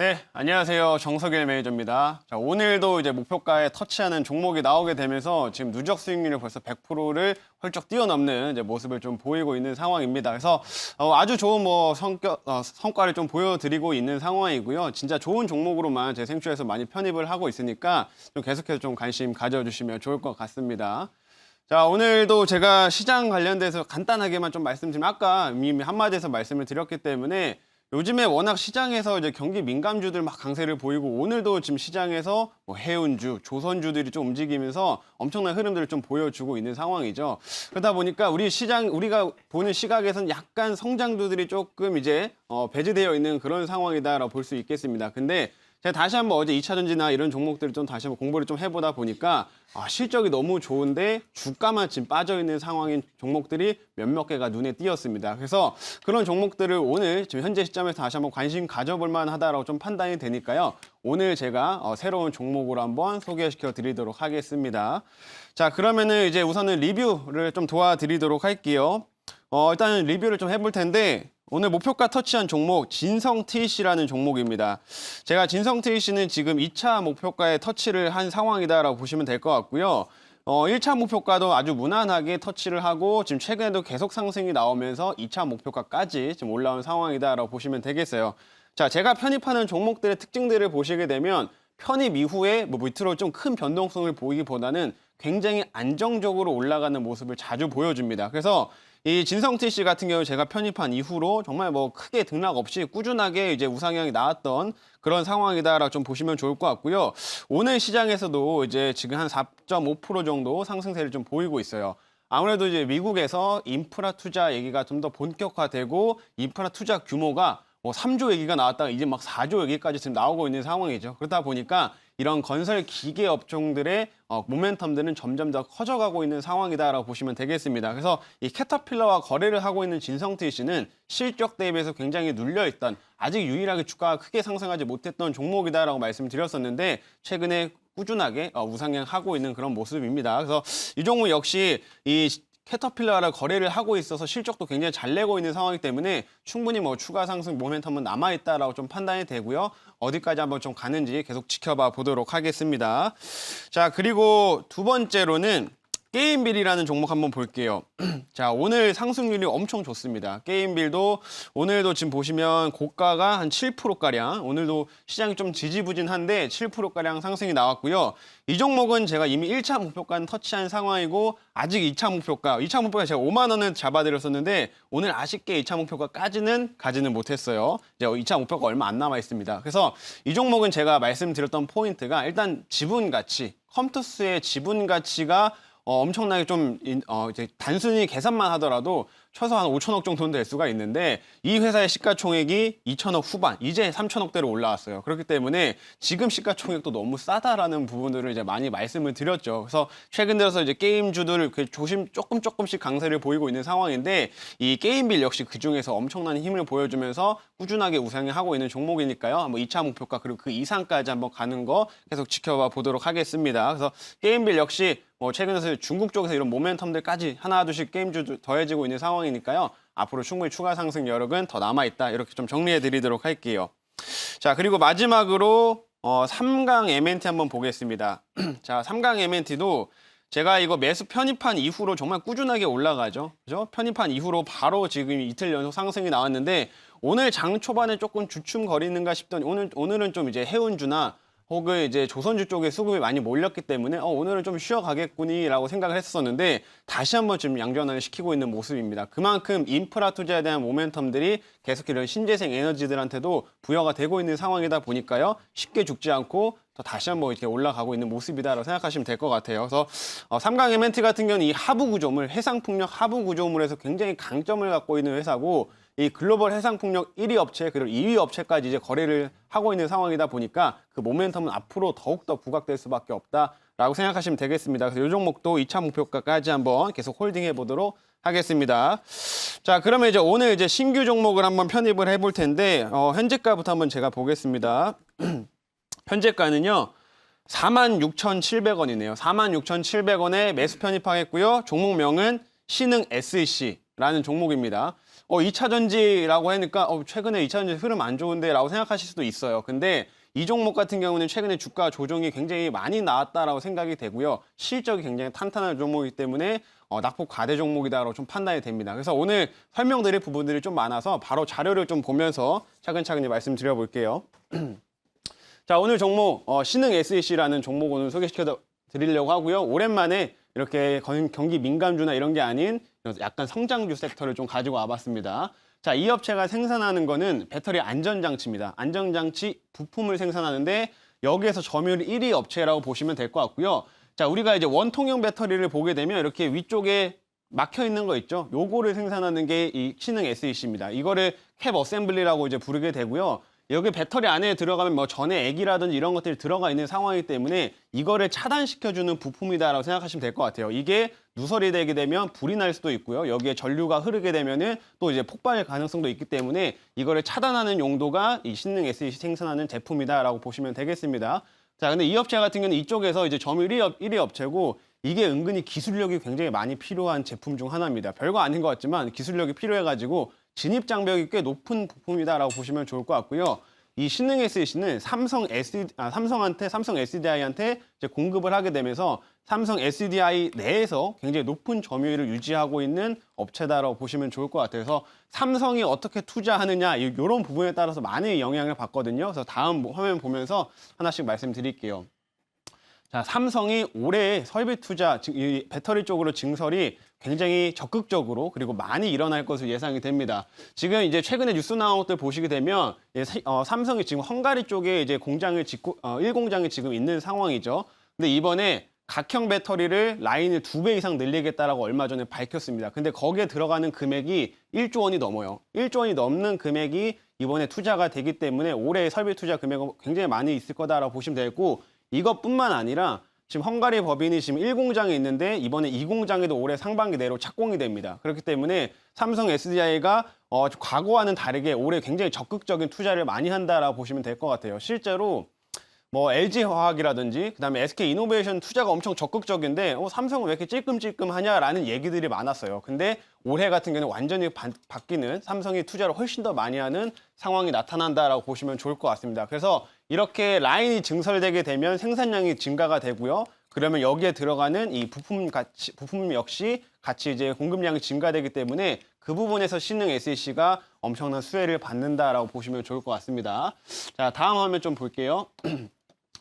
네, 안녕하세요. 정석일 매니저입니다. 자, 오늘도 이제 목표가에 터치하는 종목이 나오게 되면서 지금 누적 수익률이 벌써 100%를 훌쩍 뛰어넘는 이제 모습을 좀 보이고 있는 상황입니다. 그래서 아주 좋은 성과를 좀 보여드리고 있는 상황이고요. 진짜 좋은 종목으로만 제 생추에서 많이 편입을 하고 있으니까 좀 계속해서 좀 관심 가져주시면 좋을 것 같습니다. 자, 오늘도 제가 시장 관련돼서 간단하게만 좀 말씀드리면 아까 이미 한마디에서 말씀을 드렸기 때문에 요즘에 워낙 시장에서 이제 경기 민감주들 막 강세를 보이고 오늘도 지금 시장에서 뭐 해운주, 조선주들이 좀 움직이면서 엄청난 흐름들을 좀 보여주고 있는 상황이죠. 그러다 보니까 우리가 보는 시각에서는 약간 성장주들이 조금 이제 배제되어 있는 그런 상황이다라고 볼 수 있겠습니다. 근데 제가 다시 한번 어제 2차전지나 이런 종목들을 좀 다시 한번 공부를 좀 해보다 보니까 실적이 너무 좋은데 주가만 지금 빠져있는 상황인 종목들이 몇몇 개가 눈에 띄었습니다. 그래서 그런 종목들을 오늘 지금 현재 시점에서 다시 한번 관심 가져볼 만하다라고 좀 판단이 되니까요. 오늘 제가 새로운 종목으로 한번 소개시켜 드리도록 하겠습니다. 자, 그러면은 이제 우선은 리뷰를 좀 도와드리도록 할게요. 일단은 리뷰를 좀 해볼 텐데 오늘 목표가 터치한 종목 진성 TC라는 종목입니다. 제가 진성 TC는 지금 2차 목표가에 터치를 한 상황이다라고 보시면 될 것 같고요. 1차 목표가도 아주 무난하게 터치를 하고 지금 최근에도 계속 상승이 나오면서 2차 목표가까지 지금 올라온 상황이다라고 보시면 되겠어요. 자, 제가 편입하는 종목들의 특징들을 보시게 되면 편입 이후에 뭐 밑으로 좀 큰 변동성을 보이기보다는 굉장히 안정적으로 올라가는 모습을 자주 보여줍니다. 그래서 이 진성 TC 같은 경우 제가 편입한 이후로 정말 뭐 크게 등락 없이 꾸준하게 이제 우상향이 나왔던 그런 상황이다라고 좀 보시면 좋을 것 같고요. 오늘 시장에서도 이제 지금 한 4.5% 정도 상승세를 좀 보이고 있어요. 아무래도 이제 미국에서 인프라 투자 얘기가 좀 더 본격화되고 인프라 투자 규모가 뭐 3조 얘기가 나왔다가 이제 막 4조 얘기까지 지금 나오고 있는 상황이죠. 그러다 보니까 이런 건설 기계 업종들의 모멘텀들은 점점 더 커져가고 있는 상황이다라고 보시면 되겠습니다. 그래서 이 캐터필러와 거래를 하고 있는 진성 TC는 실적 대비해서 굉장히 눌려있던 아직 유일하게 주가가 크게 상승하지 못했던 종목이다라고 말씀드렸었는데 최근에 꾸준하게 우상향하고 있는 그런 모습입니다. 그래서 이 종목 역시 이 캐터필러랑 거래를 하고 있어서 실적도 굉장히 잘 내고 있는 상황이기 때문에 충분히 뭐 추가 상승 모멘텀은 남아있다라고 좀 판단이 되고요. 어디까지 한번 좀 가는지 계속 지켜봐 보도록 하겠습니다. 자, 그리고 두 번째로는 게임빌이라는 종목 한번 볼게요. 자, 오늘 상승률이 엄청 좋습니다. 게임빌도 오늘도 지금 보시면 고가가 한 7%가량, 오늘도 시장이 좀 지지부진한데 7%가량 상승이 나왔고요. 이 종목은 제가 이미 1차 목표가는 터치한 상황이고 아직 2차 목표가 제가 5만 원을 잡아드렸었는데 오늘 아쉽게 2차 목표가까지는 가지는 못했어요. 이제 2차 목표가 얼마 안 남아 있습니다. 그래서 이 종목은 제가 말씀드렸던 포인트가 일단 지분 가치, 컴투스의 지분 가치가 엄청나게 좀 이제 단순히 계산만 하더라도 최소한 5천억 정도는 될 수가 있는데 이 회사의 시가총액이 2천억 후반, 이제 3천억대로 올라왔어요. 그렇기 때문에 지금 시가총액도 너무 싸다라는 부분들을 이제 많이 말씀을 드렸죠. 그래서 최근 들어서 이제 게임주들 조금씩 강세를 보이고 있는 상황인데 이 게임빌 역시 그 중에서 엄청난 힘을 보여주면서 꾸준하게 우상향하고 있는 종목이니까요. 뭐 2차 목표가 그리고 그 이상까지 한번 가는 거 계속 지켜봐 보도록 하겠습니다. 그래서 게임빌 역시 뭐 최근에 중국 쪽에서 이런 모멘텀들까지 하나둘씩 게임주 더해지고 있는 상황이니까요. 앞으로 충분히 추가 상승 여력은 더 남아있다. 이렇게 좀 정리해 드리도록 할게요. 자, 그리고 마지막으로 3강 MNT 한번 보겠습니다. 자, 3강 MNT도 제가 이거 매수 편입한 이후로 정말 꾸준하게 올라가죠. 그죠? 편입한 이후로 바로 지금 이틀 연속 상승이 나왔는데 오늘 장 초반에 조금 주춤거리는가 싶더니 오늘은 좀 이제 해운주나 혹은 이제 조선주 쪽에 수급이 많이 몰렸기 때문에 오늘은 좀 쉬어가겠구니라고 생각을 했었는데 다시 한번 지금 양전환을 시키고 있는 모습입니다. 그만큼 인프라 투자에 대한 모멘텀들이 계속 이런 신재생 에너지들한테도 부여가 되고 있는 상황이다 보니까요. 쉽게 죽지 않고 더 다시 한번 이렇게 올라가고 있는 모습이다라고 생각하시면 될 것 같아요. 그래서 3강 MNT 같은 경우는 이 하부 구조물, 해상풍력 하부 구조물에서 굉장히 강점을 갖고 있는 회사고 이 글로벌 해상풍력 1위 업체 그리고 2위 업체까지 이제 거래를 하고 있는 상황이다 보니까 그 모멘텀은 앞으로 더욱더 부각될 수밖에 없다라고 생각하시면 되겠습니다. 그래서 이 종목도 2차 목표가까지 한번 계속 홀딩해 보도록 하겠습니다. 자, 그러면 이제 오늘 이제 신규 종목을 한번 편입을 해볼 텐데 현재가부터 한번 제가 보겠습니다. 현재가는요. 46,700원이네요. 46,700원에 매수 편입하겠고요. 종목명은 신흥 SEC라는 종목입니다. 2차 전지라고 하니까 최근에 2차 전지 흐름 안 좋은데라고 생각하실 수도 있어요. 근데 이 종목 같은 경우는 최근에 주가 조정이 굉장히 많이 나왔다라고 생각이 되고요. 실적이 굉장히 탄탄한 종목이기 때문에 낙폭 과대 종목이다라고 좀 판단이 됩니다. 그래서 오늘 설명드릴 부분들이 좀 많아서 바로 자료를 좀 보면서 차근차근히 말씀드려 볼게요. 자, 오늘 종목 신흥 SEC라는 종목 오늘 소개시켜 드리려고 하고요. 오랜만에 이렇게 경기 민감주나 이런 게 아닌 약간 성장주 섹터를 좀 가지고 와봤습니다. 자, 이 업체가 생산하는 거는 배터리 안전장치입니다. 안전장치 부품을 생산하는데 여기에서 점유율 1위 업체라고 보시면 될 것 같고요. 자, 우리가 이제 원통형 배터리를 보게 되면 이렇게 위쪽에 막혀 있는 거 있죠? 요거를 생산하는 게 이 신흥 SEC입니다. 이거를 캡 어셈블리라고 이제 부르게 되고요. 여기 배터리 안에 들어가면 뭐 전해 액이라든지 이런 것들이 들어가 있는 상황이기 때문에 이거를 차단시켜주는 부품이다라고 생각하시면 될 것 같아요. 이게 누설이 되게 되면 불이 날 수도 있고요. 여기에 전류가 흐르게 되면은 또 이제 폭발 가능성도 있기 때문에 이거를 차단하는 용도가 이 신능 SEC 생산하는 제품이다라고 보시면 되겠습니다. 자, 근데 이 업체 같은 경우는 이쪽에서 이제 점유율 1위 업체고 이게 은근히 기술력이 굉장히 많이 필요한 제품 중 하나입니다. 별거 아닌 것 같지만 기술력이 필요해가지고 진입 장벽이 꽤 높은 부품이다라고 보시면 좋을 것 같고요. 이 신능 SEC는 삼성 SDI한테 이제 공급을 하게 되면서 삼성 SDI 내에서 굉장히 높은 점유율을 유지하고 있는 업체다라고 보시면 좋을 것 같아요. 그래서 삼성이 어떻게 투자하느냐 이런 부분에 따라서 많이 영향을 받거든요. 그래서 다음 화면 보면서 하나씩 말씀드릴게요. 자, 삼성이 올해 설비 투자, 이 배터리 쪽으로 증설이 굉장히 적극적으로 그리고 많이 일어날 것으로 예상이 됩니다. 지금 이제 최근에 뉴스 나온 것들 보시게 되면 삼성이 지금 헝가리 쪽에 이제 공장을 짓고 1공장이 지금 있는 상황이죠. 근데 이번에 각형 배터리를 라인을 2배 이상 늘리겠다라고 얼마 전에 밝혔습니다. 근데 거기에 들어가는 금액이 1조 원이 넘어요. 1조 원이 넘는 금액이 이번에 투자가 되기 때문에 올해 설비 투자 금액은 굉장히 많이 있을 거다라고 보시면 되고 이것뿐만 아니라 지금 헝가리 법인이 지금 1공장에 있는데 이번에 2공장에도 올해 상반기 내로 착공이 됩니다. 그렇기 때문에 삼성 SDI가 과거와는 다르게 올해 굉장히 적극적인 투자를 많이 한다라고 보시면 될 것 같아요. 실제로 뭐 LG화학이라든지 그다음에 SK이노베이션 투자가 엄청 적극적인데 삼성은 왜 이렇게 찔끔찔끔하냐라는 얘기들이 많았어요. 근데 올해 같은 경우는 완전히 바뀌는 삼성이 투자를 훨씬 더 많이 하는 상황이 나타난다라고 보시면 좋을 것 같습니다. 그래서 이렇게 라인이 증설되게 되면 생산량이 증가가 되고요. 그러면 여기에 들어가는 이 부품 역시 같이 이제 공급량이 증가되기 때문에 그 부분에서 신능 SEC가 엄청난 수혜를 받는다라고 보시면 좋을 것 같습니다. 자, 다음 화면 좀 볼게요.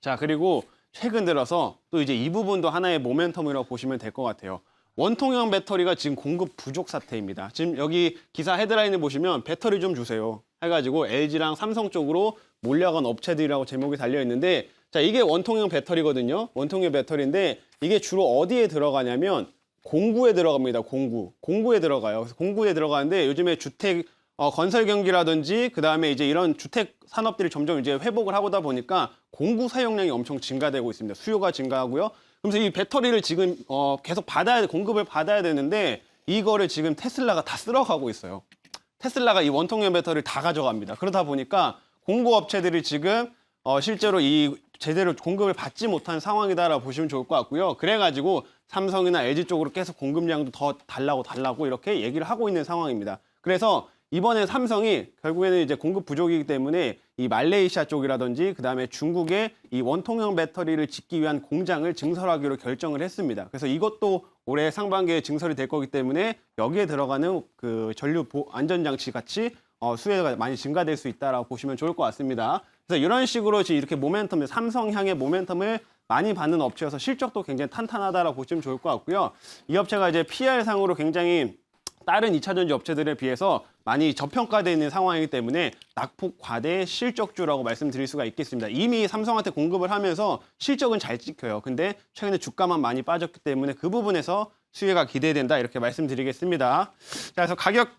자, 그리고 최근 들어서 또 이제 이 부분도 하나의 모멘텀이라고 보시면 될 것 같아요. 원통형 배터리가 지금 공급 부족 사태입니다. 지금 여기 기사 헤드라인을 보시면 배터리 좀 주세요 해가지고 LG랑 삼성 쪽으로 몰려간 업체들이라고 제목이 달려 있는데 자, 이게 원통형 배터리거든요. 원통형 배터리인데 이게 주로 어디에 들어가냐면 공구에 들어갑니다. 공구에 들어가요. 그래서 공구에 들어가는데 요즘에 주택 건설 경기라든지 그다음에 이제 이런 주택 산업들이 점점 이제 회복을 하다 보니까 공구 사용량이 엄청 증가되고 있습니다. 수요가 증가하고요. 그래서 이 배터리를 지금 계속 공급을 받아야 되는데 이거를 지금 테슬라가 다 쓸어가고 있어요. 테슬라가 이 원통형 배터리를 다 가져갑니다. 그러다 보니까 공구 업체들이 지금 실제로 이 제대로 공급을 받지 못한 상황이다라고 보시면 좋을 것 같고요. 그래가지고 삼성이나 LG 쪽으로 계속 공급량도 더 달라고 이렇게 얘기를 하고 있는 상황입니다. 그래서 이번에 삼성이 결국에는 이제 공급 부족이기 때문에 이 말레이시아 쪽이라든지 그다음에 중국에 이 원통형 배터리를 짓기 위한 공장을 증설하기로 결정을 했습니다. 그래서 이것도 올해 상반기에 증설이 될 거기 때문에 여기에 들어가는 그 전류 안전장치 같이 수혜가 많이 증가될 수 있다라고 보시면 좋을 것 같습니다. 그래서 이런 식으로 이렇게 모멘텀, 삼성향의 모멘텀을 많이 받는 업체여서 실적도 굉장히 탄탄하다라고 보시면 좋을 것 같고요. 이 업체가 이제 PR상으로 굉장히 다른 2차 전지 업체들에 비해서 많이 저평가되어 있는 상황이기 때문에 낙폭 과대 실적주라고 말씀드릴 수가 있겠습니다. 이미 삼성한테 공급을 하면서 실적은 잘 찍혀요. 근데 최근에 주가만 많이 빠졌기 때문에 그 부분에서 수혜가 기대된다 이렇게 말씀드리겠습니다. 자, 그래서 가격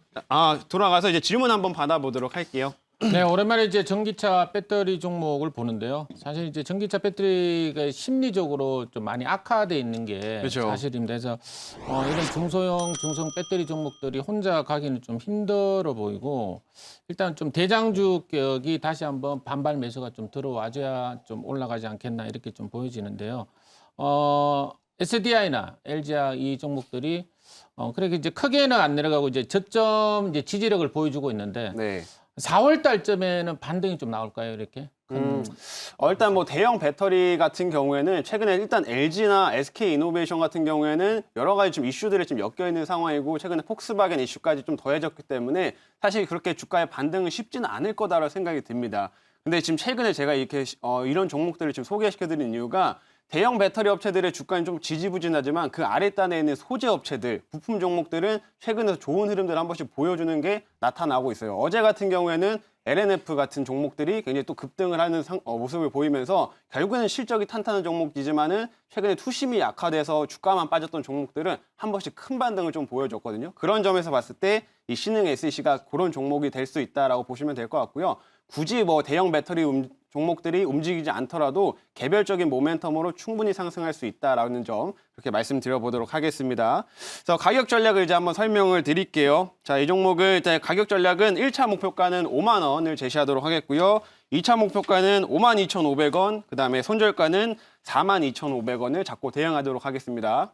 돌아가서 이제 질문 한번 받아보도록 할게요. 네, 오랜만에 이제 전기차 배터리 종목을 보는데요. 사실 이제 전기차 배터리가 심리적으로 좀 많이 악화돼 있는 게 그렇죠. 사실입니다. 그래서 이런 중소형, 중성 배터리 종목들이 혼자 가기는 좀 힘들어 보이고 일단 좀 대장주격이 다시 한번 반발 매수가 좀 들어와줘야 좀 올라가지 않겠나 이렇게 좀 보여지는데요. SDI나 LG화 이 종목들이 그렇게 이제 크게는 안 내려가고 이제 저점 이제 지지력을 보여주고 있는데 네. 4월 달쯤에는 반등이 좀 나올까요, 이렇게? 일단 뭐 대형 배터리 같은 경우에는 최근에 일단 LG나 SK 이노베이션 같은 경우에는 여러 가지 좀 이슈들이 좀 엮여 있는 상황이고 최근에 폭스바겐 이슈까지 좀 더해졌기 때문에 사실 그렇게 주가의 반등은 쉽지는 않을 거다라고 생각이 듭니다. 근데 지금 최근에 제가 이렇게 이런 종목들을 지금 소개시켜드린 이유가 대형 배터리 업체들의 주가는 좀 지지부진하지만 그 아랫단에 있는 소재 업체들, 부품 종목들은 최근에 좋은 흐름들을 한 번씩 보여주는 게 나타나고 있어요. 어제 같은 경우에는 LNF 같은 종목들이 굉장히 또 급등을 하는 모습을 보이면서 결국에는 실적이 탄탄한 종목이지만은 최근에 투심이 약화돼서 주가만 빠졌던 종목들은 한 번씩 큰 반등을 좀 보여줬거든요. 그런 점에서 봤을 때 이 신흥 SEC가 그런 종목이 될 수 있다라고 보시면 될 것 같고요. 굳이 뭐 대형 배터리 종목들이 움직이지 않더라도 개별적인 모멘텀으로 충분히 상승할 수 있다라는 점 그렇게 말씀드려보도록 하겠습니다. 그래서 가격 전략을 이제 한번 설명을 드릴게요. 자, 이 종목을 일단 가격 전략은 1차 목표가는 5만 원을 제시하도록 하겠고요. 2차 목표가는 52,500원, 그다음에 손절가는 42,500원을 잡고 대응하도록 하겠습니다.